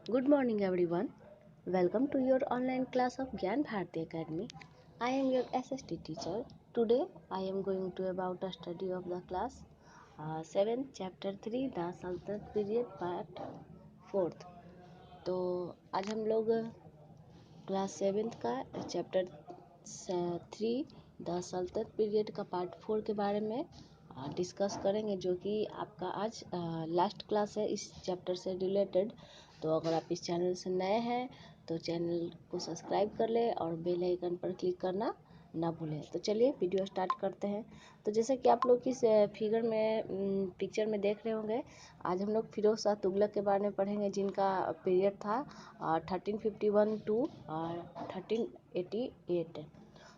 Good morning, everyone. Welcome to your online class of Gyan Bharati Academy. I am your SST teacher. Today, I am going to about a study of the class 7th, chapter 3, the Sultanate period, part 4th. तो आज हम लोग class 7th का chapter 3 the सल्तनत period का part 4 के बारे में डिस्कस करेंगे, जो कि आपका आज लास्ट क्लास है इस चैप्टर से रिलेटेड। तो अगर आप इस चैनल से नए हैं तो चैनल को सब्सक्राइब कर ले और बेल आइकन पर क्लिक करना ना भूलें। तो चलिए वीडियो स्टार्ट करते हैं। तो जैसे कि आप लोग इस पिक्चर में देख रहे होंगे, आज हम लोग फिरोज शाह तुगलक के बारे में पढ़ेंगे, जिनका पीरियड था 1351 टू 1388।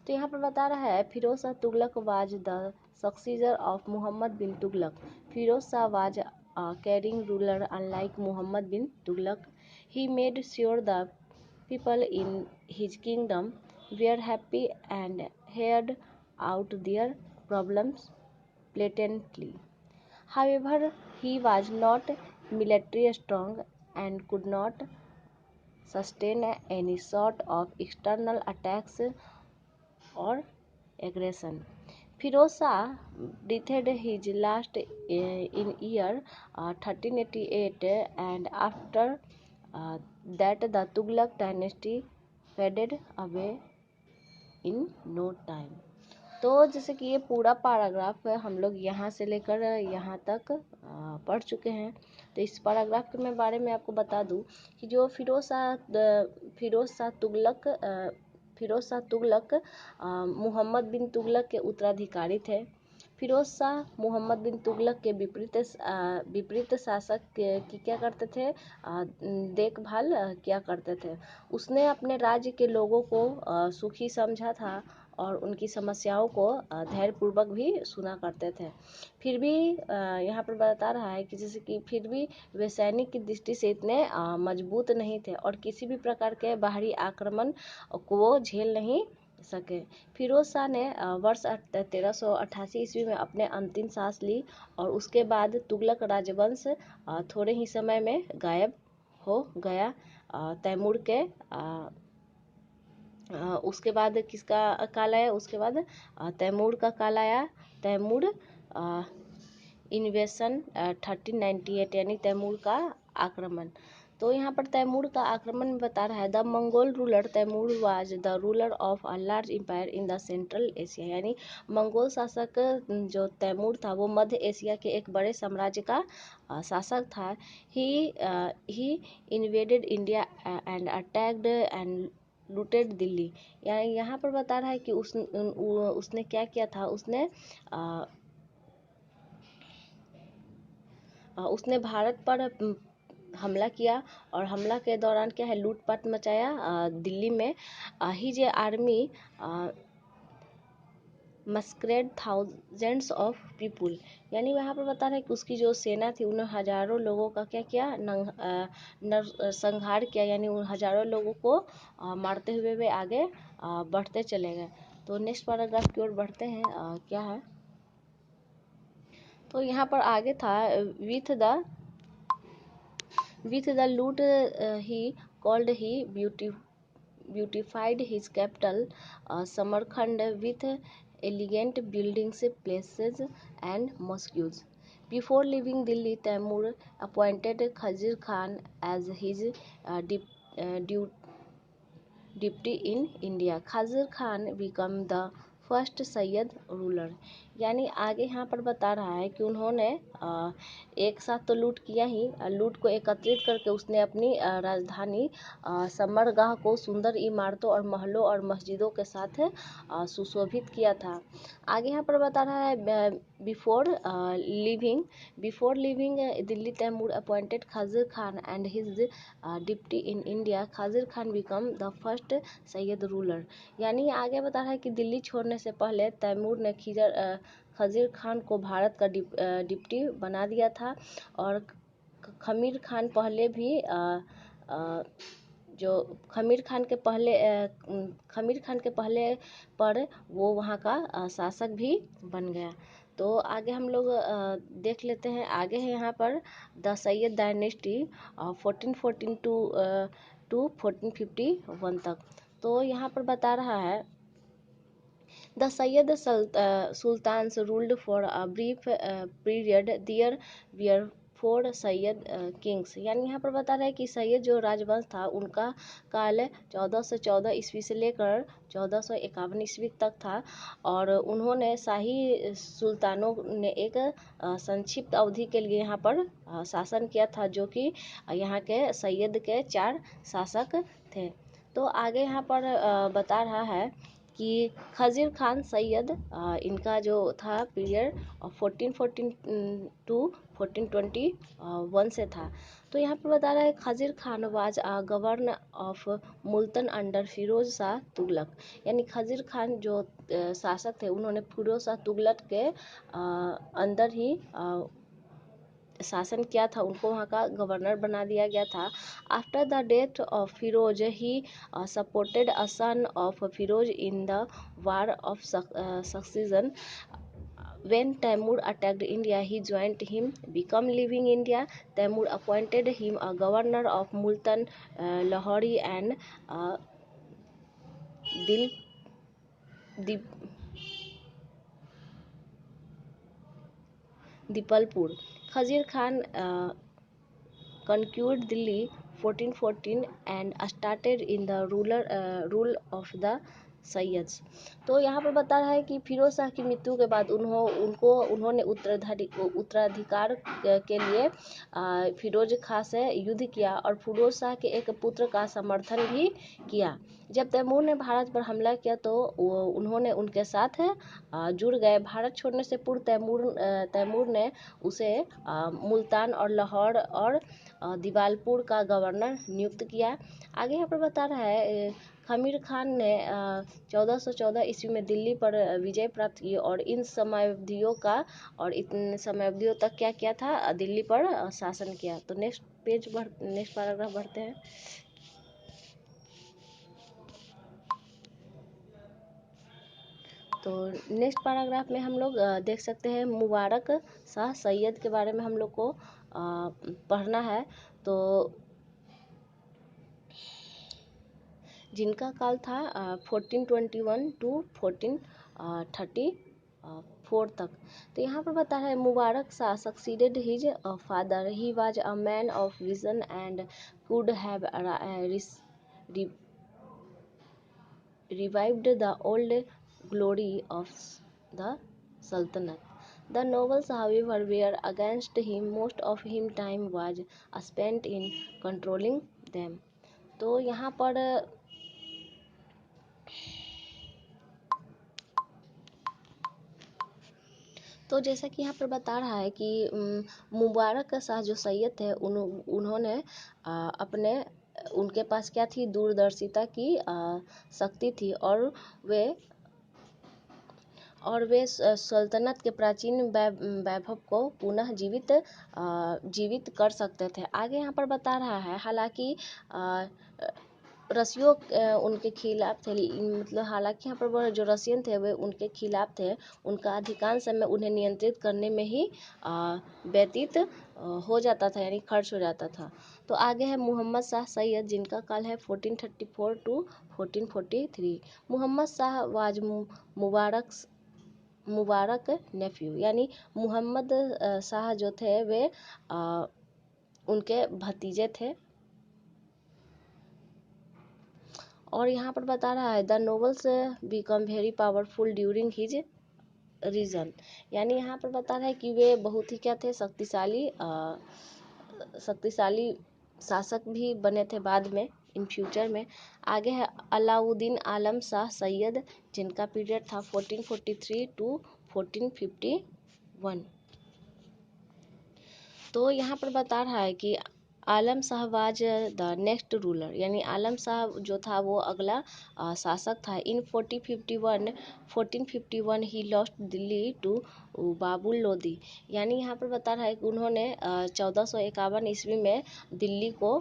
तो यहाँ पर बता रहा है Firoz Shah Tughlaq was the successor of Muhammad bin Tughlaq. Firoz Shah was caring ruler unlike Muhammad bin Tughlaq. He made sure the people in his kingdom were happy and heard out their problems blatantly. However, he was not military strong and could not sustain any sort of external attacks or aggression. Firoz Shah died his last in year 1388, and after that the Tughlaq dynasty faded away in no time. तो जैसे कि ये पूरा paragraph हम लोग यहाँ से लेकर यहाँ तक पढ़ चुके हैं। तो इस पैराग्राफ के मैं बारे में आपको बता दूं कि जो फिरोज शाह तुगलक मोहम्मद बिन तुगलक के उत्तराधिकारी थे। फिरोज शाह मोहम्मद बिन तुगलक के विपरीत शासक की क्या करते थे, देखभाल क्या करते थे। उसने अपने राज्य के लोगों को सुखी समझा था और उनकी समस्याओं को धैर्यपूर्वक भी सुना करते थे। फिर भी यहाँ पर बता रहा है कि जैसे कि फिर भी वे सैनिक की दृष्टि से इतने मजबूत नहीं थे और किसी भी प्रकार के बाहरी आक्रमण को वो झेल नहीं सके। फिरोज शाह ने वर्ष 1388 ईस्वी में अपने अंतिम सांस ली और उसके बाद तुगलक राजवंश थोड़े ही समय में गायब हो गया। तैमूर के उसके बाद किसका काल आया, उसके बाद तैमूर का काल आया। तैमूर इन्वेशन 1398 यानी तैमूर का आक्रमण। तो यहाँ पर तैमूर का आक्रमण बता रहा है the Mongol ruler Timur was the ruler of a large empire in the central Asia. यानी मंगोल शासक जो तैमूर था वो मध्य एशिया के एक बड़े साम्राज्य का शासक था। He invaded India and attacked and looted Delhi. यानी यहाँ पर बता रहा है कि उसने क्या किया था, उसने भारत पर हमला किया और हमला के दौरान क्या है, लूटपाट मचाया दिल्ली में। His army massacred thousands of people. यानी वहाँ पर बता रहे हैं कि उसकी जो सेना थी उन्हें हजारों लोगों का क्या किया, संहार किया। यानी उन हजारों लोगों को मारते हुए वे आगे बढ़ते चले गए। तो नेक्स्ट पैराग्राफ की ओर बढ़ते हैं। क्या है, तो यहाँ पर आगे था with the loot he called he beautified his capital Samarkand with elegant buildings, places and mosques. Before leaving Delhi, Taimur appointed Khazir Khan as his deputy in India. Khazir Khan became the first Sayyid ruler. यानी आगे यहाँ पर बता रहा है कि उन्होंने एक साथ तो लूट किया ही, लूट को एकत्रित करके उसने अपनी राजधानी समरगाह को सुंदर इमारतों और महलों और मस्जिदों के साथ सुशोभित किया था। आगे यहाँ पर बता रहा है before leaving Delhi Timur appointed Khizr Khan and his deputy in India. Khizr Khan become the first Sayyid ruler. यानी आगे बता रहा है कि दिल्ली छोड़ने से पहले तैमूर ने खजीर खान को भारत का डिप्टी बना दिया था और खमीर खान पहले भी खमीर खान के पहले पर वो वहाँ का शासक भी बन गया। तो आगे हम लोग देख लेते हैं। आगे है यहाँ पर द सैयद डायनेस्टी 1414 टू 1451 तक। तो यहाँ पर बता रहा है The Sayyid Sultans ruled for a brief period. There were four Syed Kings, यानी यहाँ पर बता रहा है कि सैयद जो राजवंश था उनका काल 1414 ईस्वी से लेकर 1451 ईस्वी तक था। और उन्होंने शाही सुल्तानों ने एक संक्षिप्त अवधि के लिए यहाँ पर शासन किया था, जो कि यहाँ के सैयद के 4 शासक थे। तो आगे यहाँ पर बता रहा है कि खजीर खान सैयद इनका जो था पीरियड 1414 टू 1421 से था। तो यहाँ पर बता रहा है Khizr Khan was governor of Multan under Firoz Shah Tughlaq, यानी खजीर खान जो शासक थे उन्होंने फिरोज शाह तुगलक के अंदर ही शासन किया था, उनको वहाँ का गवर्नर बना दिया गया था। After the death of Firoz he supported a son of Firoz in the war of succession. When Taimur attacked India, he joined him, become living India. Taimur appointed him a governor of Multan, Lahori and Dil, Dip, Dipalpur. Khazir Khan conquered Delhi 1414 and started in the rule of the सैयद्स। तो यहाँ पर बता रहा है कि फिरोज शाह की मृत्यु के बाद उन्होंने उत्तराधिकार के लिए फिरोज खां से युद्ध किया और फिरोज शाह के एक पुत्र का समर्थन भी किया। जब तैमूर ने भारत पर हमला किया तो उन्होंने उनके साथ जुड़ गए। भारत छोड़ने से पूर्व तैमूर ने उसे मुल्तान और लाहौर और दिवालपुर का गवर्नर नियुक्त किया। आगे यहाँ पर बता रहा है खमीर खान ने 1414 ईस्वी में दिल्ली पर विजय प्राप्त की और इन समयावधियों तक क्या किया था, दिल्ली पर शासन किया। तो नेक्स्ट पैराग्राफ बढ़ते हैं। तो नेक्स्ट पैराग्राफ में हम लोग देख सकते हैं मुबारक शाह सैयद के बारे में हम लोग को पढ़ना है। तो जिनका काल था 1421 टू 1434 तक। तो यहाँ पर बता है Mubarak Shah succeeded his father. He was a man of vision and could have revived the old glory of the Sultanate. The nobles, however, were against him. Most of his time was spent in controlling them. तो यहाँ पर तो जैसा कि यहाँ पर बता रहा है कि मुबारक शाह जो सैयद थे उन्होंने अपने उनके पास क्या थी, दूरदर्शिता की शक्ति थी और वे सल्तनत के प्राचीन वैभव को पुनः जीवित कर सकते थे। आगे यहाँ पर बता रहा है हालांकि रसियों उनके खिलाफ थे, मतलब हालांकि यहाँ पर जो रसियन थे वे उनके खिलाफ थे। उनका अधिकांश समय उन्हें नियंत्रित करने में ही व्यतीत हो जाता था, यानी खर्च हो जाता था। तो आगे है मोहम्मद शाह सैयद, जिनका काल है 1434 टू 1443। मोहम्मद शाह वाज मुबारक नेफ्यू, यानी मोहम्मद शाह जो थे वे उनके भतीजे थे। और यहाँ पर बता रहा है the nobles become very powerful during his region, यानी यहाँ पर बता रहा है कि वे बहुत ही क्या थे, शक्तिशाली शासक भी बने थे बाद में, इन फ्यूचर में। आगे है अलाउद्दीन आलम शाह सैयद, जिनका पीरियड था 1443 टू 1451। तो यहाँ पर बता रहा है कि Alam Shah was the next ruler, यानी आलम शाह जो था वो अगला शासक था। In 1451 he lost Delhi to Bahlul Lodi, यानी यहाँ पर बता रहा है कि उन्होंने 1451 ईस्वी में दिल्ली को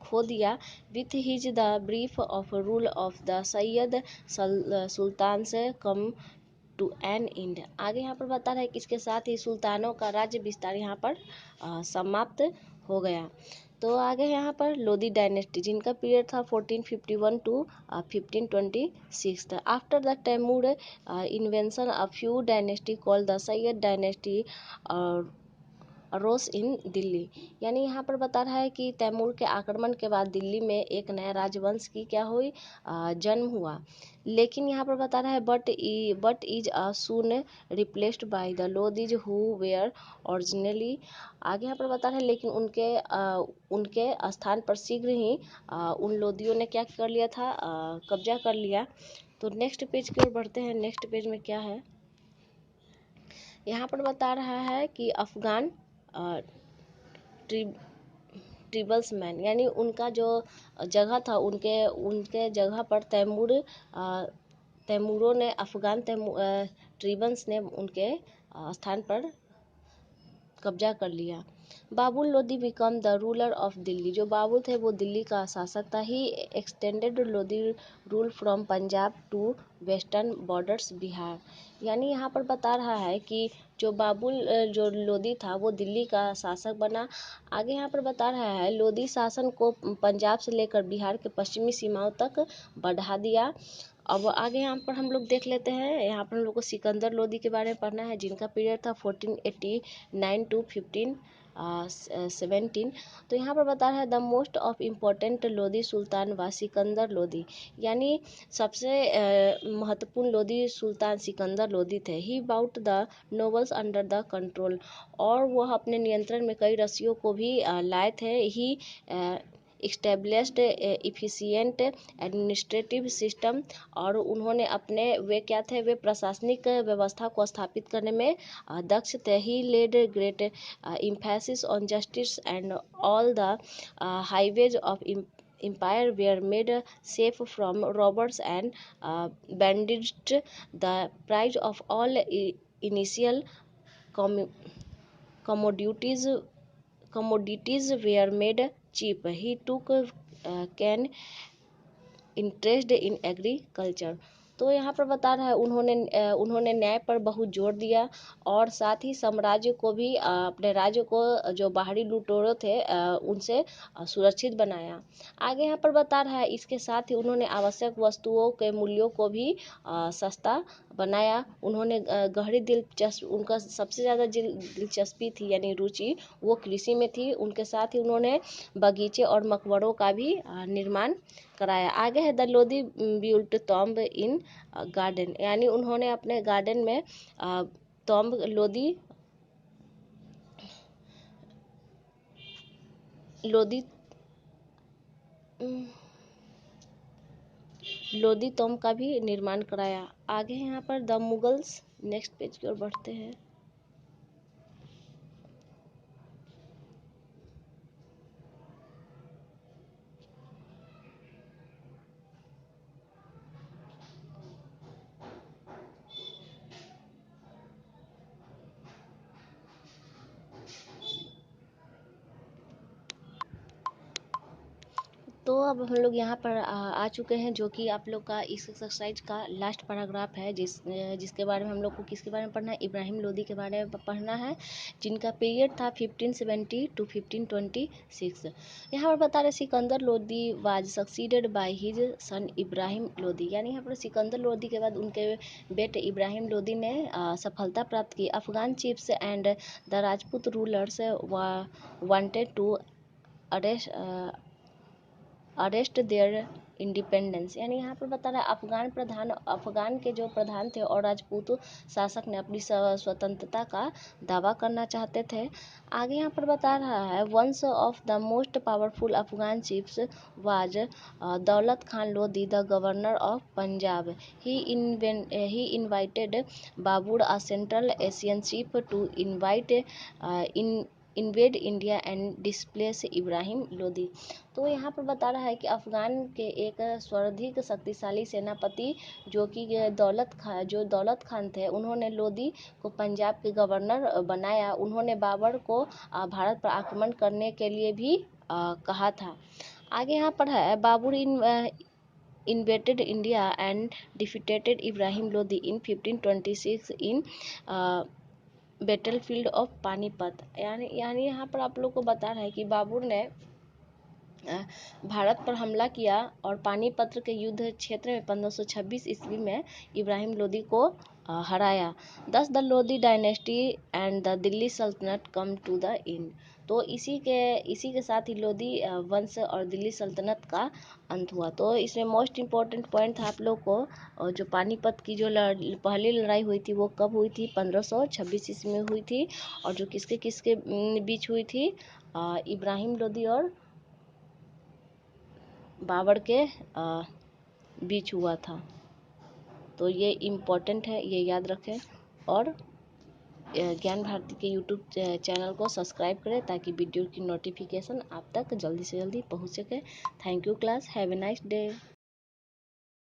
खो दिया। With his the brief of rule of the Sayyid sultan से कम टू एन एंड। आगे यहाँ पर बता रहा है कि इसके साथ ही सुल्तानों का राज्य विस्तार यहाँ पर समाप्त हो गया। तो आगे यहाँ पर लोदी डायनेस्टी, जिनका पीरियड था 1451 to 1526। After the Timur invention a few dynasty called the Sayyid dynasty arose in Delhi. यानी यहाँ पर बता रहा है कि तैमूर के आक्रमण के बाद दिल्ली में एक नया राजवंश की क्या हुई, जन्म हुआ। लेकिन यहाँ पर बता रहा है but is soon replaced by the Lodis who were originally. आगे यहाँ पर बता रहा है लेकिन उनके स्थान पर शीघ्र ही उन लोदियों ने क्या कर लिया था, कब्जा कर लिया। तो नेक्स्ट पेज की ओर बढ़ते हैं। नेक्स्ट पेज में क्या है, यहाँ पर बता रहा है कि अफगान ट्रिबल्स मैन, यानी उनका जो जगह था, उनके जगह पर तैमूरों ने अफगान ट्रिबल्स ने उनके स्थान पर कब्जा कर लिया। Bahlul Lodi become the ruler of Delhi, जो बाबुल थे वो दिल्ली का शासक था। He extended Lodi rule from Punjab to western borders Bihar. यानी यहाँ पर बता रहा है कि जो लोदी था वो दिल्ली का शासक बना। आगे यहाँ पर बता रहा है लोदी शासन को पंजाब से लेकर बिहार के पश्चिमी सीमाओं तक बढ़ा दिया। अब आगे यहाँ पर हम लोग देख लेते हैं। यहाँ पर हम लोग को सिकंदर लोदी के बारे में पढ़ना है, जिनका पीरियड था 1489 टू 1517। तो यहाँ पर बता रहा है the most of important Lodi sultan was Sikandar Lodi, यानी सबसे महत्वपूर्ण लोदी सुल्तान सिकंदर लोदी थे। He brought the nobles under the control, और वह अपने नियंत्रण में कई रसियों को भी लाए थे। ही इस्टेब्लिश्ड इफिशिएंट एडमिनिस्ट्रेटिव सिस्टम, और उन्होंने वे क्या थे, वे प्रशासनिक व्यवस्था को स्थापित करने में दक्ष थे। He led great emphasis on justice and all the highways of empire were made safe from robbers and bandits. The price of all initial commodities were made cheap. He took keen interest in agriculture. तो यहाँ पर बता रहा है उन्होंने न्याय पर बहुत जोर दिया, और साथ ही साम्राज्य को भी अपने राज्य को जो बाहरी लुटेरों थे उनसे सुरक्षित बनाया। आगे यहाँ पर बता रहा है इसके साथ ही उन्होंने आवश्यक वस्तुओं के मूल्यों को भी सस्ता बनाया। उन्होंने उनका सबसे ज़्यादा दिलचस्पी थी, यानी रुचि, वो कृषि में थी। उनके साथ ही उन्होंने बगीचे और मकबरों का भी निर्माण कराया। आगे है the Lodi built tomb in garden, यानी उन्होंने अपने गार्डन में टॉम्ब लोदी टॉम्ब का भी निर्माण कराया। आगे यहाँ पर द मुगल्स, नेक्स्ट पेज की ओर बढ़ते हैं। तो अब हम लोग यहाँ पर आ चुके हैं, जो कि आप लोग का इस एक्सरसाइज का लास्ट पैराग्राफ है, जिसके बारे में हम लोग को किसके बारे में पढ़ना है, इब्राहिम लोदी के बारे में पढ़ना है, जिनका पीरियड था 1570 टू 1526। यहाँ पर बता रहे Sikandar Lodi was succeeded by his son Ibrahim Lodi, यानी यहाँ पर सिकंदर लोदी के बाद उनके बेटे इब्राहिम लोदी ने सफलता प्राप्त की। Afghan chiefs and the Rajput rulers wanted to arrest their independence, यानी यहाँ पर बता रहा है अफगान के जो प्रधान थे और राजपूत शासक ने अपनी स्वतंत्रता का दावा करना चाहते थे। आगे यहाँ पर बता रहा है one of the most powerful Afghan chiefs was Daulat Khan Lodi the governor of Punjab. He invited Babur a central Asian chief to invade India and displace Ibrahim Lodi. तो यहाँ पर बता रहा है कि अफगान के एक सर्वाधिक शक्तिशाली सेनापति जो दौलत खान थे, उन्होंने लोदी को पंजाब के गवर्नर बनाया। उन्होंने बाबर को भारत पर आक्रमण करने के लिए भी कहा था। आगे यहाँ पर है invaded India and defeated Ibrahim Lodi in 1526 in battlefield of Panipat. यानी यहाँ पर आप लोग को बता रहा है कि बाबर ने भारत पर हमला किया और पानीपत के युद्ध क्षेत्र में 1526 ईस्वी में इब्राहिम लोदी को हराया। दस the Lodi dynasty and the Delhi सल्तनत कम टू द एंड। तो इसी के साथ ही लोदी वंश और दिल्ली सल्तनत का अंत हुआ। तो इसमें मोस्ट इम्पोर्टेंट पॉइंट था आप लोग को जो पानीपत की जो पहली लड़ाई हुई थी वो कब हुई थी, 1526 ईस्वी में हुई थी। और जो किसके किसके बीच हुई थी, इब्राहिम लोदी और बाबर के बीच हुआ था। तो ये इम्पोर्टेंट है, ये याद रखें। और ज्ञान भारती के यूट्यूब चैनल को सब्सक्राइब करें ताकि वीडियो की नोटिफिकेशन आप तक जल्दी से जल्दी पहुंच सके। Thank you class, have a nice day.